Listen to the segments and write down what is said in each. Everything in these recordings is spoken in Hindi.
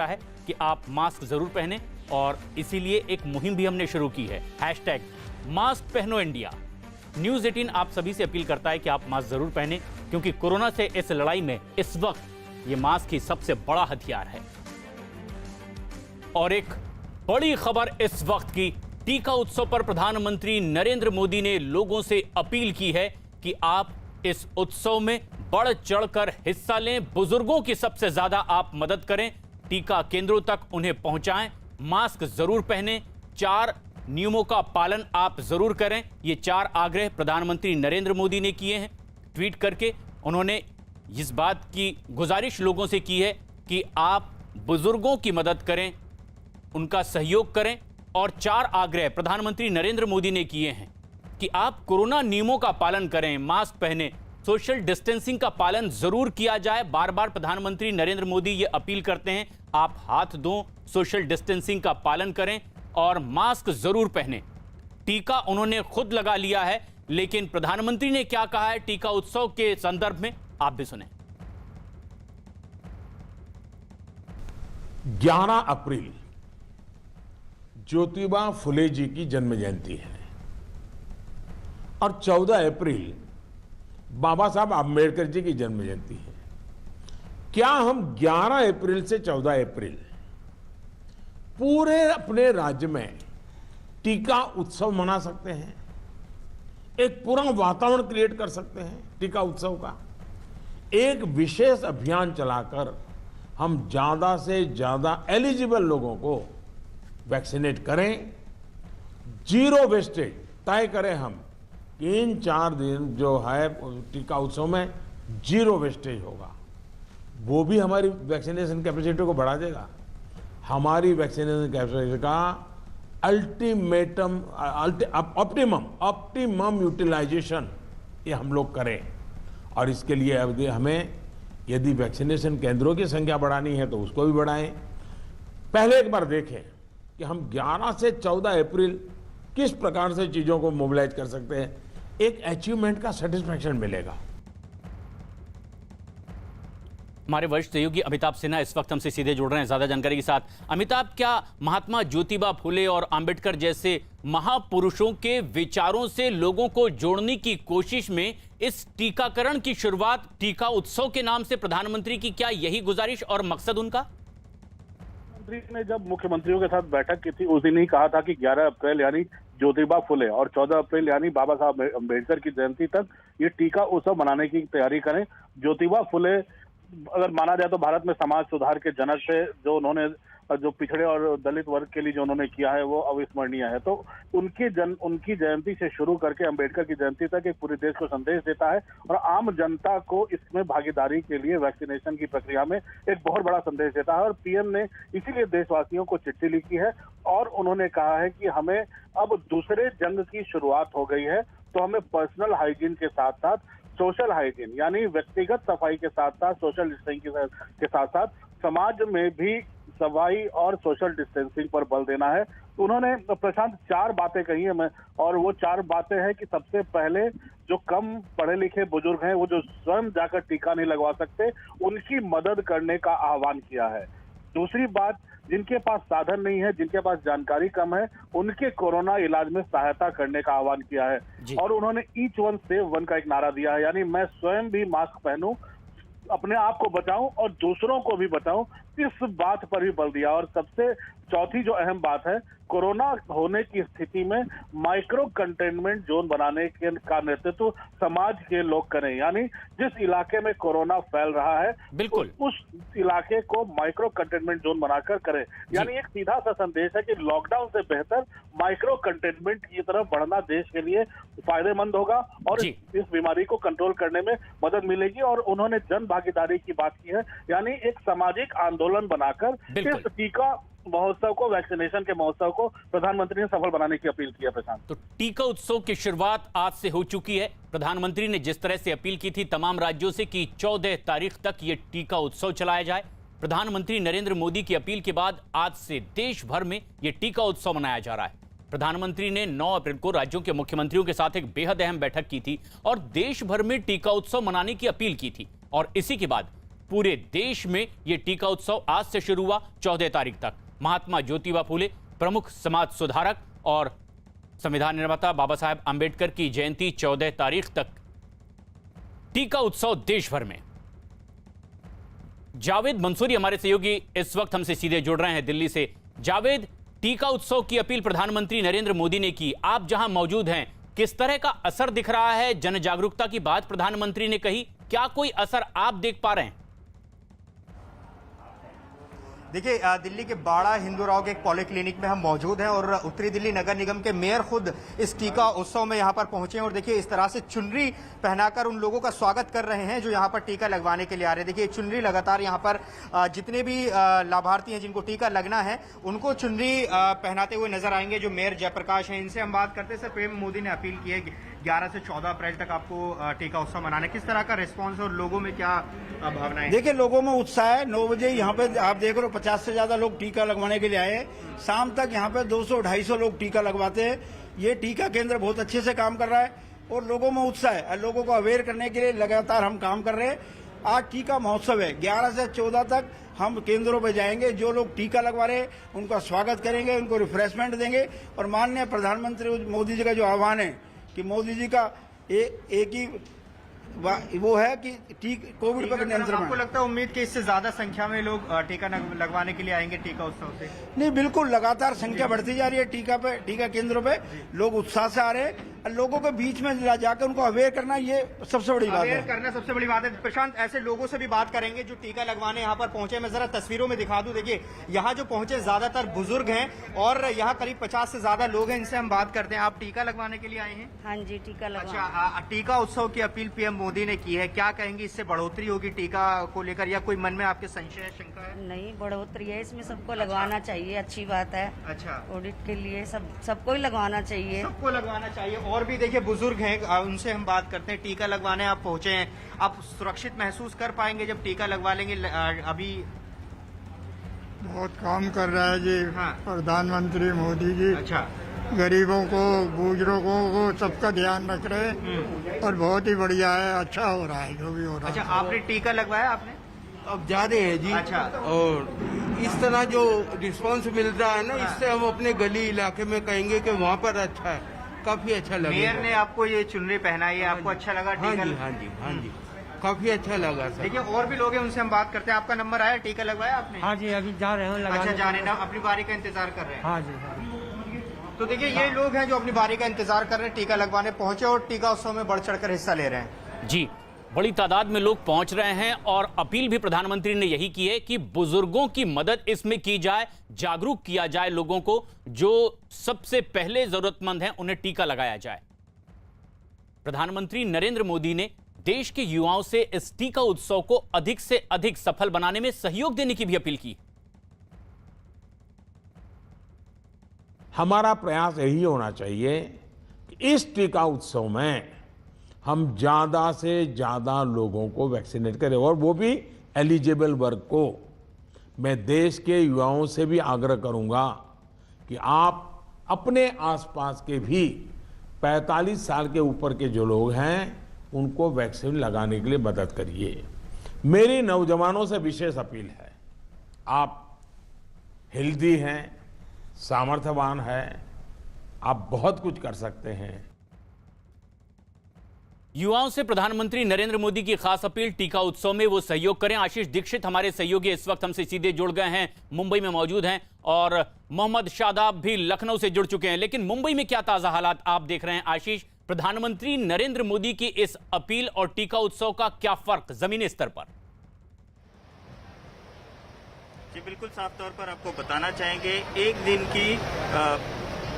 है कि आप मास्क जरूर पहने और इसीलिए एक मुहिम भी हमने शुरू की है, हैशटैग मास्क पहनो इंडिया। न्यूज़ 18 आप सभी से अपील करता है कि आप मास्क जरूर पहने, क्योंकि कोरोना से इस लड़ाई में इस वक्त ये मास्क ही सबसे बड़ा हथियार है। और एक बड़ी खबर इस वक्त की, टीका उत्सव पर प्रधानमंत्री नरेंद्र मोदी ने लोगों से अपील की है कि आप इस उत्सव में बढ़ चढ़कर हिस्सा लें, बुजुर्गों की सबसे ज्यादा आप मदद करें, टीका केंद्रों तक उन्हें पहुंचाएं, मास्क जरूर पहनें, 4 नियमों का पालन आप जरूर करें। ये 4 आग्रह प्रधानमंत्री नरेंद्र मोदी ने किए हैं। ट्वीट करके उन्होंने इस बात की गुजारिश लोगों से की है कि आप बुजुर्गों की मदद करें, उनका सहयोग करें। और 4 आग्रह प्रधानमंत्री नरेंद्र मोदी ने किए हैं कि आप कोरोना नियमों का पालन करें, मास्क पहने, सोशल डिस्टेंसिंग का पालन जरूर किया जाए। बार बार प्रधानमंत्री नरेंद्र मोदी ये अपील करते हैं, आप हाथ धों, सोशल डिस्टेंसिंग का पालन करें और मास्क जरूर पहने। टीका उन्होंने खुद लगा लिया है, लेकिन प्रधानमंत्री ने क्या कहा है टीका उत्सव के संदर्भ में, आप भी सुने। 11 अप्रैल ज्योतिबा फुले जी की जन्म जयंती है और 14 अप्रैल बाबा साहब आम्बेडकर जी की जन्म जयंती है। क्या हम 11 अप्रैल से 14 अप्रैल पूरे अपने राज्य में टीका उत्सव मना सकते हैं? एक पूरा वातावरण क्रिएट कर सकते हैं टीका उत्सव का। एक विशेष अभियान चलाकर हम ज्यादा से ज्यादा एलिजिबल लोगों को वैक्सीनेट करें, 0 वेस्टेज तय करें हम कि इन 4 दिन जो है टीका उत्सव में 0 वेस्टेज होगा। वो भी हमारी वैक्सीनेशन कैपेसिटी को बढ़ा देगा। हमारी वैक्सीनेशन कैपेसिटी का ऑप्टिमम यूटिलाइजेशन ये हम लोग करें। और इसके लिए अब हमें यदि वैक्सीनेशन केंद्रों की संख्या बढ़ानी है तो उसको भी बढ़ाएं। पहले एक बार देखें कि हम 11 से 14 अप्रैल किस प्रकार से चीजों को मोबिलाइज कर सकते हैं। एक अचीवमेंट का सेटिस्फैक्शन मिलेगा। हमारे वरिष्ठ सहयोगी अमिताभ सिन्हा इस वक्त हमसे सीधे जुड़ रहे हैं ज्यादा जानकारी के साथ। अमिताभ, क्या महात्मा ज्योतिबा फुले और अंबेडकर जैसे महापुरुषों के विचारों से लोगों को जोड़ने की कोशिश में इस टीकाकरण की शुरुआत टीका उत्सव के नाम से प्रधानमंत्री की, क्या यही गुजारिश और मकसद उनका? मुख्यमंत्री ने जब मुख्यमंत्रियों के साथ बैठक की थी उस दिन ही कहा था कि 11 अप्रैल यानी ज्योतिबा फुले और 14 अप्रैल यानी बाबा साहब अम्बेडकर की जयंती तक ये टीका उत्सव मनाने की तैयारी करें। ज्योतिबा फुले अगर माना जाए तो भारत में समाज सुधार के जनक थे। जो उन्होंने जो पिछड़े और दलित वर्ग के लिए जो उन्होंने किया है वो अविस्मरणीय है। तो उनकी जयंती से शुरू करके अंबेडकर की जयंती तक एक पूरे देश को संदेश देता है और आम जनता को इसमें भागीदारी के लिए वैक्सीनेशन की प्रक्रिया में एक बहुत बड़ा संदेश देता है। और पीएम ने इसीलिए देशवासियों को चिट्ठी लिखी है और उन्होंने कहा है कि हमें अब दूसरे जंग की शुरुआत हो गई है, तो हमें पर्सनल हाइजीन के साथ साथ सोशल हाइजीन यानी व्यक्तिगत सफाई के साथ साथ सोशल डिस्टेंसिंग के साथ साथ समाज में भी सफाई और सोशल डिस्टेंसिंग पर बल देना है। तो उन्होंने प्रशांत 4 बातें कही है और वो 4 बातें हैं कि सबसे पहले जो कम पढ़े लिखे बुजुर्ग हैं वो जो स्वयं जाकर टीका नहीं लगवा सकते उनकी मदद करने का आह्वान किया है। दूसरी बात, जिनके पास साधन नहीं है, जिनके पास जानकारी कम है, उनके कोरोना इलाज में सहायता करने का आह्वान किया है। और उन्होंने ईच वन सेव वन का एक नारा दिया है, यानी मैं स्वयं भी मास्क पहनूं, अपने आप को बचाऊं और दूसरों को भी बचाऊं, इस बात पर भी बल दिया। और सबसे चौथी जो अहम बात है, कोरोना होने की स्थिति में माइक्रो कंटेनमेंट जोन बनाने का नेतृत्व समाज के लोग करें। यानी जिस इलाके में कोरोना फैल रहा है बिल्कुल उस इलाके को माइक्रो कंटेनमेंट जोन बनाकर करें। यानी एक सीधा सा संदेश है कि लॉकडाउन से बेहतर माइक्रो कंटेनमेंट की तरफ बढ़ना देश के लिए फायदेमंद होगा और इस बीमारी को कंट्रोल करने में मदद मिलेगी। और उन्होंने जन भागीदारी की बात की है, यानी एक सामाजिक आंदोलन बनाकर इस टीका महोत्सव को, वैक्सीनेशन के महोत्सव को प्रधानमंत्री ने सफल बनाने की अपील की है। प्रशांत, तो टीका उत्सव की शुरुआत आज से हो चुकी है। प्रधानमंत्री ने जिस तरह से अपील की थी तमाम राज्यों से कि 14 तारीख तक यह टीका उत्सव चलाया जाए, प्रधानमंत्री नरेंद्र मोदी की अपील के बाद आज से देश भर में यह टीका उत्सव मनाया जा रहा है। प्रधानमंत्री ने 9 अप्रैल को राज्यों के मुख्यमंत्रियों के साथ एक बेहद अहम बैठक की थी और देश भर में टीका उत्सव मनाने की अपील की थी। और इसी के बाद पूरे देश में यह टीका उत्सव आज से शुरू हुआ 14 तारीख तक। महात्मा ज्योतिबा फूले, प्रमुख समाज सुधारक और संविधान निर्माता बाबा साहेब आंबेडकर की जयंती 14 तारीख तक। टीका उत्सव देश भर में। जावेद मंसूरी हमारे सहयोगी इस वक्त हमसे सीधे जुड़ रहे हैं दिल्ली से। जावेद, टीका उत्सव की अपील प्रधानमंत्री नरेंद्र मोदी ने की, आप जहां मौजूद हैं, किस तरह का असर दिख रहा है? जन जागरूकता की बात प्रधानमंत्री ने कही, क्या कोई असर आप देख पा रहे हैं? देखिए, दिल्ली के बाड़ा हिंदूराव के एक पॉलीक्लिनिक में हम मौजूद हैं और उत्तरी दिल्ली नगर निगम के मेयर खुद इस टीका उत्सव में यहां पर पहुंचे हैं और देखिए इस तरह से चुनरी पहनाकर उन लोगों का स्वागत कर रहे हैं जो यहां पर टीका लगवाने के लिए आ रहे हैं। देखिए चुनरी लगातार यहां पर जितने भी लाभार्थी हैं जिनको टीका लगना है उनको चुनरी पहनाते हुए नजर आएंगे। जो मेयर जयप्रकाश हैं, इनसे हम बात करते हैं। सर, पीएम मोदी ने अपील की है 11 से 14 अप्रैल तक आपको टीका उत्सव मनाना है, किस तरह का रिस्पॉन्स और लोगों में क्या भावनाएं? देखिए, लोगों में उत्साह है। 9 बजे यहाँ पे आप देख रहे हो 50 से ज्यादा लोग टीका लगवाने के लिए आए हैं। शाम तक यहाँ पे 200-250 लोग टीका लगवाते हैं। ये टीका केंद्र बहुत अच्छे से काम कर रहा है और लोगों में उत्साह है। लोगों को अवेयर करने के लिए लगातार हम काम कर रहे हैं। आज टीका महोत्सव है, 11 से 14 तक हम केंद्रों पे जाएंगे। जो लोग टीका लगवा रहे हैं उनका स्वागत करेंगे, उनको रिफ्रेशमेंट देंगे और माननीय प्रधानमंत्री मोदी जी का जो आह्वान है कि मोदी जी का एक ही वो है कि कोविड पर नियंत्रण। आपको लगता है उम्मीद कि इससे ज्यादा संख्या में लोग टीका लगवाने के लिए आएंगे टीका उत्सव से? नहीं, बिल्कुल लगातार संख्या बढ़ती जा रही है। टीका केंद्रों पे लोग उत्साह से आ रहे हैं। लोगों के बीच में जाकर उनको अवेयर करना, ये सबसे बड़ी बात है। अवेयर करना सबसे बड़ी बात है। प्रशांत, ऐसे लोगों से भी बात करेंगे जो टीका लगवाने यहाँ पर पहुंचे। मैं जरा तस्वीरों में दिखा दूं। देखिए यहाँ जो पहुंचे ज्यादातर बुजुर्ग हैं और यहाँ करीब 50 से ज्यादा लोग हैं। इनसे हम बात करते हैं। आप टीका लगवाने के लिए आए हैं? हाँ जी, टीका लगवाने। अच्छा, टीका उत्सव की अपील पीएम मोदी ने की है, क्या कहेंगी? इससे बढ़ोतरी होगी टीका को लेकर या कोई मन में आपके संशय शंका है? नहीं, बढ़ोतरी है इसमें, सबको लगवाना चाहिए, अच्छी बात है। अच्छा, ऑडिट के लिए सबको ही लगवाना चाहिए। सबको लगवाना चाहिए। और भी देखिए बुजुर्ग हैं, उनसे हम बात करते हैं। टीका लगवाने आप पहुंचे हैं, आप सुरक्षित महसूस कर पाएंगे जब टीका लगवा लेंगे? अभी बहुत काम कर रहा है जी। हाँ। प्रधानमंत्री मोदी जी। अच्छा, गरीबों को, बुजुर्गों को सबका ध्यान रख रहे हैं और बहुत ही बढ़िया है। अच्छा हो रहा है जो भी हो रहा है। अच्छा, आपने टीका लगवाया? आपने अब ज्यादा है जी। अच्छा। और इस तरह जो रिस्पांस मिल रहा है ना, इससे हम अपने गली इलाके में कहेंगे कि वहाँ पर अच्छा है, काफी अच्छा लगा। मेयर ने आपको ये चुनरी पहनाई है, आपको अच्छा लगा हाँ टीका? जी, हाँ जी, हाँ जी, काफी अच्छा लगा सर। देखिए और भी लोग हैं, उनसे हम बात करते हैं। आपका नंबर आया? टीका लगवाया आपने? हाँ जी, अभी जा रहे हैं लगाने। अच्छा, जाने ना, अपनी बारी का इंतजार कर रहे हैं। हाँ जी, हाँ। तो देखिए ये लोग हैं जो अपनी बारी का इंतजार कर रहे हैं, टीका लगवाने पहुंचे और टीका उत्सव में बढ़ चढ़कर हिस्सा ले रहे हैं। जी, बड़ी तादाद में लोग पहुंच रहे हैं और अपील भी प्रधानमंत्री ने यही की है कि बुजुर्गों की मदद इसमें की जाए, जागरूक किया जाए लोगों को, जो सबसे पहले जरूरतमंद हैं उन्हें टीका लगाया जाए। प्रधानमंत्री नरेंद्र मोदी ने देश के युवाओं से इस टीका उत्सव को अधिक से अधिक सफल बनाने में सहयोग देने की भी अपील की। हमारा प्रयास यही होना चाहिए कि इस टीका उत्सव में हम ज्यादा से ज्यादा लोगों को वैक्सीनेट करें और वो भी एलिजिबल वर्ग को। मैं देश के युवाओं से भी आग्रह करूंगा कि आप अपने आसपास के भी 45 साल के ऊपर के जो लोग हैं उनको वैक्सीन लगाने के लिए मदद करिए। मेरी नौजवानों से विशेष अपील है, आप हेल्दी हैं, सामर्थ्यवान है, आप बहुत कुछ कर सकते हैं। युवाओं से प्रधानमंत्री नरेंद्र मोदी की खास अपील, टीका उत्सव में वो सहयोग करें। आशीष दीक्षित हमारे सहयोगी इस वक्त हमसे सीधे जुड़ गए हैं, मुंबई में मौजूद हैं, और मोहम्मद शादाब भी लखनऊ से जुड़ चुके हैं। लेकिन मुंबई में क्या ताजा हालात आप देख रहे हैं आशीष? प्रधानमंत्री नरेंद्र मोदी की इस अपील और टीका उत्सव का क्या फर्क जमीनी स्तर पर? जी बिल्कुल, साफ तौर पर आपको बताना चाहेंगे, एक दिन की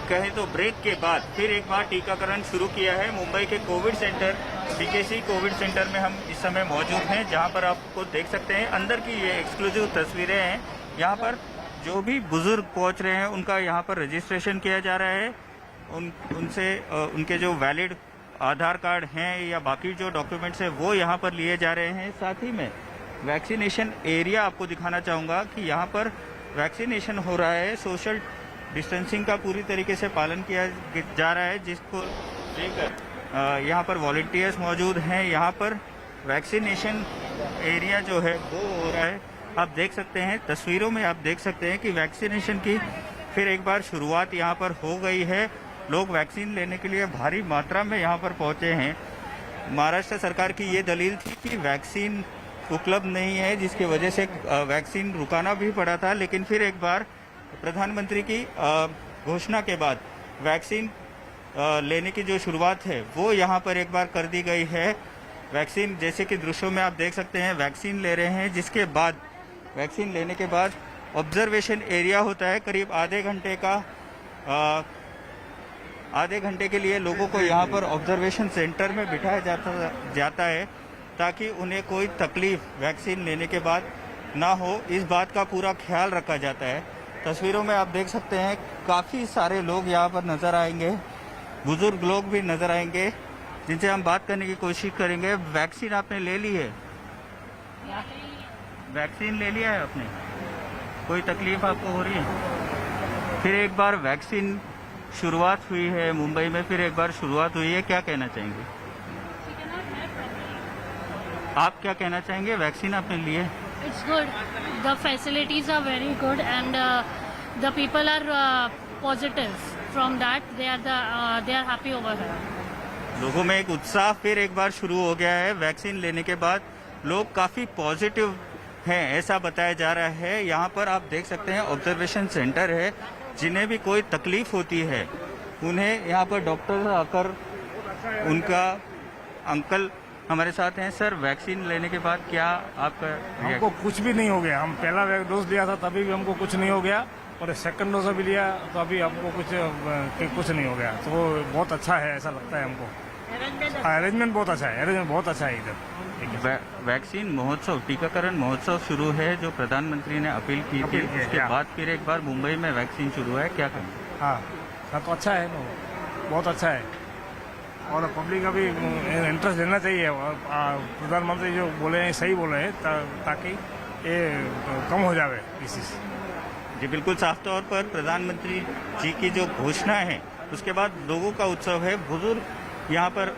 कहें तो ब्रेक के बाद फिर एक बार टीकाकरण शुरू किया है। मुंबई के Covid centre, BKC Covid centre में हम इस समय मौजूद हैं, जहां पर आपको देख सकते हैं अंदर की ये एक्सक्लूसिव तस्वीरें हैं। यहां पर जो भी बुजुर्ग पहुंच रहे हैं उनका यहां पर रजिस्ट्रेशन किया जा रहा है। उनसे उनके जो वैलिड आधार कार्ड हैं या बाकी जो डॉक्यूमेंट्स हैं वो यहाँ पर लिए जा रहे हैं। साथ ही में वैक्सीनेशन एरिया आपको दिखाना चाहूँगा कि यहाँ पर वैक्सीनेशन हो रहा है। सोशल डिस्टेंसिंग का पूरी तरीके से पालन किया जा रहा है, जिसको लेकर यहाँ पर वॉलंटियर्स मौजूद हैं। यहाँ पर वैक्सीनेशन एरिया जो है वो हो रहा है। आप देख सकते हैं तस्वीरों में, आप देख सकते हैं कि वैक्सीनेशन की फिर एक बार शुरुआत यहाँ पर हो गई है। लोग वैक्सीन लेने के लिए भारी मात्रा में यहाँ पर पहुँचे हैं। महाराष्ट्र सरकार की ये दलील थी कि वैक्सीन उपलब्ध नहीं है, जिसकी वजह से वैक्सीन रुकाना भी पड़ा था, लेकिन फिर एक बार प्रधानमंत्री की घोषणा के बाद वैक्सीन लेने की जो शुरुआत है वो यहाँ पर एक बार कर दी गई है। वैक्सीन जैसे कि दृश्यों में आप देख सकते हैं वैक्सीन ले रहे हैं, जिसके बाद वैक्सीन लेने के बाद ऑब्जर्वेशन एरिया होता है। करीब आधे घंटे के लिए लोगों को यहाँ पर ऑब्जर्वेशन सेंटर में बिठाया जाता है ताकि उन्हें कोई तकलीफ वैक्सीन लेने के बाद ना हो, इस बात का पूरा ख्याल रखा जाता है। तस्वीरों में आप देख सकते हैं काफ़ी सारे लोग यहाँ पर नज़र आएंगे, बुजुर्ग लोग भी नज़र आएंगे, जिनसे हम बात करने की कोशिश करेंगे। वैक्सीन आपने ले ली है? वैक्सीन ले लिया है आपने? कोई तकलीफ आपको हो रही है? फिर एक बार वैक्सीन शुरुआत हुई है मुंबई में, फिर एक बार शुरुआत हुई है, क्या कहना चाहेंगे? आप क्या कहना चाहेंगे? वैक्सीन आपने ली है? It's good. The facilities are very good and the people are positive. From that, they are happy over here. लोगों में एक उत्साह फिर एक बार शुरू हो गया है। वैक्सीन लेने के बाद लोग काफ़ी पॉजिटिव हैं, ऐसा बताया जा रहा है। यहाँ पर आप देख सकते हैं ऑब्जर्वेशन सेंटर है। जिन्हें भी कोई तकलीफ होती है उन्हें यहाँ पर डॉक्टर आकर, उनका अंकल हमारे साथ हैं। सर, वैक्सीन लेने के बाद क्या आपका? हमको कुछ भी नहीं हो गया। हम पहला डोज लिया था तभी भी हमको कुछ नहीं हो गया, और सेकंड डोज भी लिया तो अभी हमको कुछ नहीं हो गया। तो बहुत अच्छा है, ऐसा लगता है हमको। अरेंजमेंट बहुत अच्छा है, अरेंजमेंट बहुत अच्छा है इधर। वैक्सीन महोत्सव, टीकाकरण महोत्सव शुरू है जो प्रधानमंत्री ने अपील की थी, उसके बाद फिर एक बार मुंबई में वैक्सीन शुरू है, क्या कहें? हाँ तो अच्छा है, बहुत अच्छा है, और पब्लिक का भी इंटरेस्ट लेना चाहिए। और प्रधानमंत्री जो बोले हैं सही बोले हैं, ताकि ये कम हो जाए डिसीज। जी बिल्कुल, साफ तौर पर प्रधानमंत्री जी की जो घोषणा है उसके बाद लोगों का उत्सव है। बुजुर्ग यहाँ पर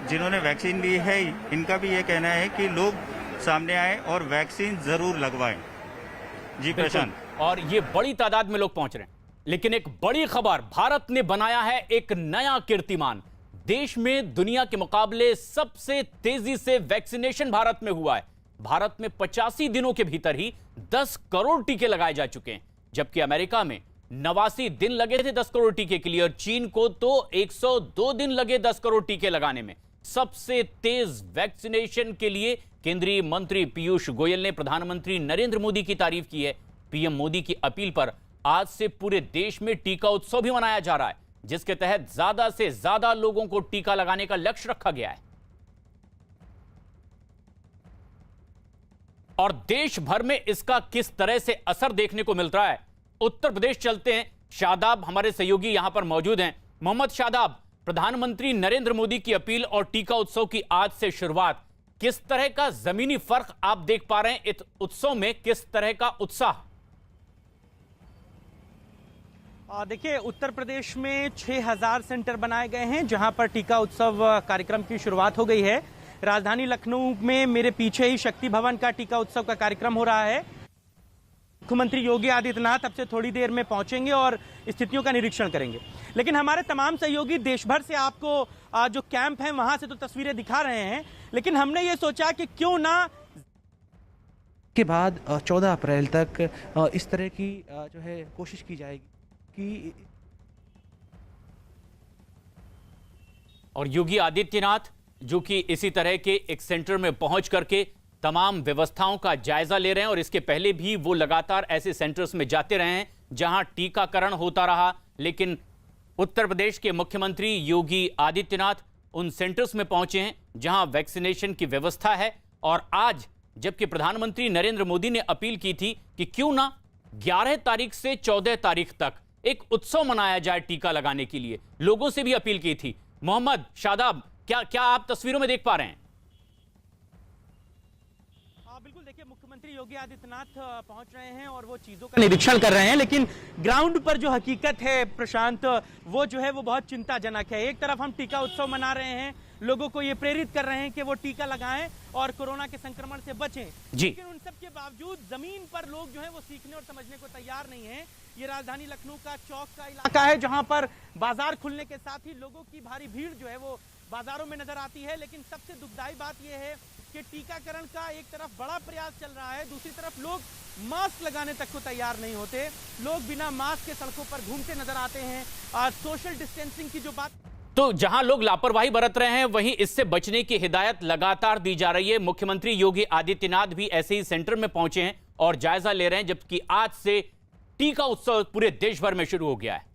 जिन्होंने वैक्सीन ली है, इनका भी ये कहना है कि लोग सामने आए और वैक्सीन जरूर लगवाएं। जी प्रशांत। और ये बड़ी तादाद में लोग पहुंच रहे हैं, लेकिन एक बड़ी खबर, भारत ने बनाया है एक नया कीर्तिमान। देश में दुनिया के मुकाबले सबसे तेजी से वैक्सीनेशन भारत में हुआ है। भारत में 85 दिनों के भीतर ही 10 करोड़ टीके लगाए जा चुके हैं, जबकि अमेरिका में 89 दिन लगे थे 10 करोड़ टीके के लिए, और चीन को तो 102 दिन लगे 10 करोड़ टीके लगाने में। सबसे तेज वैक्सीनेशन के लिए केंद्रीय मंत्री पीयूष गोयल ने प्रधानमंत्री नरेंद्र मोदी की तारीफ की है। पीएम मोदी की अपील पर आज से पूरे देश में टीका उत्सव भी मनाया जा रहा है, जिसके तहत ज्यादा से ज्यादा लोगों को टीका लगाने का लक्ष्य रखा गया है। और देश भर में इसका किस तरह से असर देखने को मिल रहा है, उत्तर प्रदेश चलते हैं। शादाब हमारे सहयोगी यहां पर मौजूद हैं। मोहम्मद शादाब, प्रधानमंत्री नरेंद्र मोदी की अपील और टीका उत्सव की आज से शुरुआत, किस तरह का जमीनी फर्क आप देख पा रहे हैं? इस उत्सव में किस तरह का उत्साह? देखिए, उत्तर प्रदेश में 6000 सेंटर बनाए गए हैं जहां पर टीका उत्सव कार्यक्रम की शुरुआत हो गई है। राजधानी लखनऊ में मेरे पीछे ही शक्ति भवन का टीका उत्सव का कार्यक्रम हो रहा है। मुख्यमंत्री योगी आदित्यनाथ अब से थोड़ी देर में पहुंचेंगे और स्थितियों का निरीक्षण करेंगे, लेकिन हमारे तमाम सहयोगी देश भर से आपको जो कैंप है वहां से तो तस्वीरें दिखा रहे हैं, लेकिन हमने ये सोचा कि क्यों ना के बाद 14 अप्रैल तक इस तरह की जो है कोशिश की जाएगी कि। और योगी आदित्यनाथ जो कि इसी तरह के एक सेंटर में पहुंच करके तमाम व्यवस्थाओं का जायजा ले रहे हैं, और इसके पहले भी वो लगातार ऐसे सेंटर्स में जाते रहे हैं जहां टीकाकरण होता रहा। लेकिन उत्तर प्रदेश के मुख्यमंत्री योगी आदित्यनाथ उन सेंटर्स में पहुंचे हैं जहां वैक्सीनेशन की व्यवस्था है। और आज जबकि प्रधानमंत्री नरेंद्र मोदी ने अपील की थी कि क्यों ना 11 तारीख से 14 तारीख तक एक उत्सव मनाया जाए टीका लगाने के लिए, लोगों से भी अपील की थी। मोहम्मद शादाब, क्या आप तस्वीरों में देख पा रहे हैं? बिल्कुल, देखिए, मुख्यमंत्री योगी आदित्यनाथ पहुंच रहे हैं और वो चीजों का निरीक्षण कर रहे हैं, लेकिन ग्राउंड पर जो हकीकत है प्रशांत, वो जो है वो बहुत चिंताजनक है। एक तरफ हम टीका उत्सव मना रहे हैं, लोगों को ये प्रेरित कर रहे हैं कि वो टीका लगाएं, और कोरोना के संक्रमण से बचें। जी। लेकिन उन सब के बावजूद जमीन पर लोग जो है वो सीखने और समझने को तैयार नहीं है। ये राजधानी लखनऊ का चौक का इलाका है जहां पर बाजार खुलने के साथ ही लोगों की भारी भीड़ जो है वो बाजारों में नजर आती है। लेकिन सबसे दुखदाई बात यह है कि टीकाकरण का एक तरफ बड़ा प्रयास चल रहा है, दूसरी तरफ लोग मास्क लगाने तक को तैयार नहीं होते। लोग बिना मास्क के सड़कों पर घूमते नजर आते हैं। और सोशल डिस्टेंसिंग की जो बात, तो जहां लोग लापरवाही बरत रहे हैं वहीं इससे बचने की हिदायत लगातार दी जा रही है। मुख्यमंत्री योगी आदित्यनाथ भी ऐसे ही सेंटर में पहुंचे हैं और जायजा ले रहे हैं, जबकि आज से टीका उत्सव पूरे देश भर में शुरू हो गया है।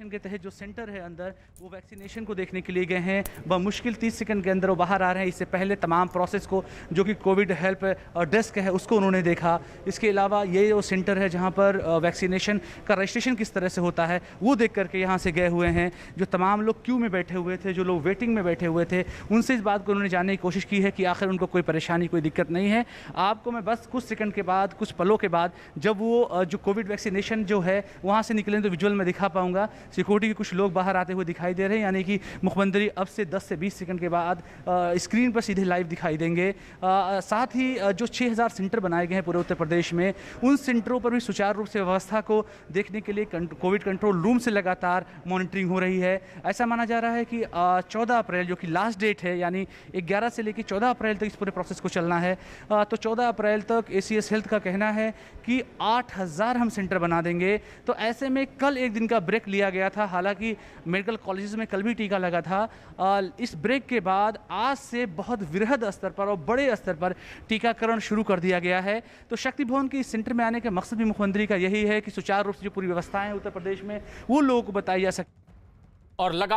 के तहत जो सेंटर है अंदर वो वैक्सीनेशन को देखने के लिए गए हैं। बमुश्किल 30 सेकंड के अंदर वो बाहर आ रहे हैं। इससे पहले तमाम प्रोसेस को जो कि कोविड हेल्प डेस्क है उसको उन्होंने देखा। इसके अलावा ये जो सेंटर है जहां पर वैक्सीनेशन का रजिस्ट्रेशन किस तरह से होता है वो देख करके यहाँ से गए हुए हैं। जो तमाम लोग क्यू में बैठे हुए थे, जो लोग वेटिंग में बैठे हुए थे, उनसे इस बात को उन्होंने जानने की कोशिश की है कि आखिर उनको कोई परेशानी, कोई दिक्कत नहीं है। आपको मैं बस कुछ सेकंड के बाद, कुछ पलों के बाद जब वो जो कोविड वैक्सीनेशन जो है वहाँ से निकलें तो विजुअल में दिखा पाऊंगा। सिक्योरिटी के कुछ लोग बाहर आते हुए दिखाई दे रहे हैं, यानी कि मुख्यमंत्री अब से 10 से 20 सेकंड के बाद स्क्रीन पर सीधे लाइव दिखाई देंगे। साथ ही जो 6000 सेंटर बनाए गए हैं पूरे उत्तर प्रदेश में, उन सेंटरों पर भी सुचारू रूप से व्यवस्था को देखने के लिए कोविड कंट्रोल रूम से लगातार मॉनिटरिंग हो रही है। ऐसा माना जा रहा है कि 14 अप्रैल जो कि लास्ट डेट है, यानी 11 से लेकर 14 अप्रैल तक इस पूरे प्रोसेस को चलना है। तो 14 अप्रैल तक ACS हेल्थ का कहना है कि 8000 हम सेंटर बना देंगे। तो ऐसे में कल एक दिन का ब्रेक लिया गया था। हालांकि मेडिकल कॉलेजेस में कल भी टीका लगा था। इस ब्रेक के बाद आज से बहुत वृहद स्तर पर और बड़े स्तर पर टीकाकरण शुरू कर दिया गया है। तो शक्ति भवन के इस सेंटर में आने का मकसद भी मुख्यमंत्री का यही है कि सुचारू रूप से जो पूरी व्यवस्थाएं उत्तर प्रदेश में वो लोगों को बताई जा सके। और लगातार